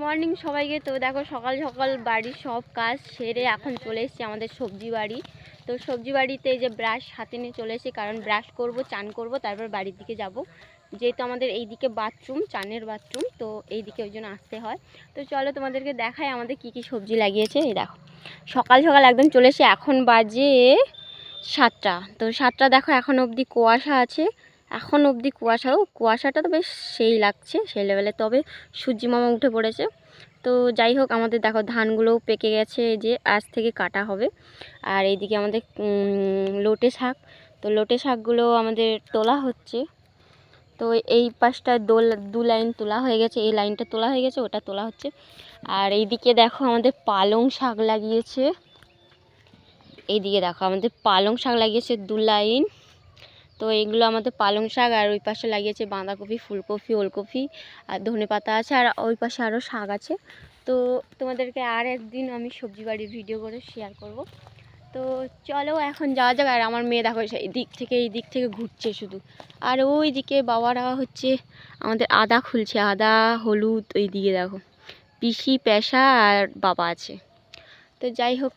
Morning সবাইকে। তো দেখো সকাল সকাল বাড়ির সব কাজ সেরে এখন চলে এসেছি আমাদের সবজি বাড়ি। তো সবজি বাড়িতে যে ব্রাশ হাতে নিয়ে চলে এসেছি, কারণ ব্রাশ করব, চান করব, তারপর বাড়ির দিকে যাব। যেহেতু আমাদের এই দিকে বাথরুম, চানের বাথরুম, তো এই দিকে ওই জন্য আসতে হয়। তো চলো তোমাদেরকে দেখাই আমাদের কি কি সবজি লাগিয়েছে। এই দেখো সকাল সকাল একদম চলে এসে, এখন বাজে 7টা। তো 7টা দেখো এখন অবধি কুয়াশা আছে, এখন অবধি কুয়াশাটা তো বেশ সেই লাগছে, সেই লেভেলে। তবে সূর্যি মামা উঠে পড়েছে। তো যাই হোক, আমাদের দেখো ধানগুলোও পেকে গেছে, যে আজ থেকে কাটা হবে। আর এইদিকে আমাদের লোটে শাক, তো লোটে শাকগুলো আমাদের তোলা হচ্ছে। তো এই পাশটা দু লাইন তোলা হয়ে গেছে, এই লাইনটা তোলা হয়ে গেছে, ওটা তোলা হচ্ছে। আর এইদিকে দেখো আমাদের পালং শাক লাগিয়েছে, এইদিকে দেখো আমাদের পালং শাক লাগিয়েছে 2 লাইন। তো এইগুলো আমাদের পালং শাক। আর ওই পাশে লাগিয়েছে বাঁধাকপি, ফুলকপি, ওলকপি আর ধনেপাতা আছে। আর ওই পাশে আরও শাক আছে। তো তোমাদেরকে আর একদিন আমি সবজি বাড়ির ভিডিও করে শেয়ার করব। তো চলো এখন যাওয়া যাক। আর আমার মেয়ে দেখো এই দিক থেকে ঘুরছে শুধু। আর ওই দিকে বাবারা হচ্ছে আমাদের আদা খুলছে, আদা হলুদ। ওই দিকে দেখো পিসি, পেশা আর বাবা আছে। তো যাই হোক,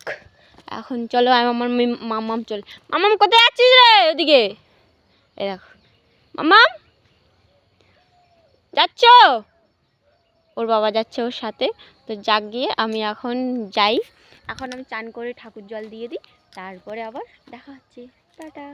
এখন চলো আমার মামাম চলে। মামাম কোথায় যাচ্ছিস রে? ওদিকে এই দেখো মামাম যাচ্ছ, ওর বাবা যাচ্ছে ওর সাথে। তো যাক গিয়ে, আমি এখন যাই। এখন আমি চান করে ঠাকুর জল দিয়ে দিই, তারপরে আবার দেখা হচ্ছে। টাটা।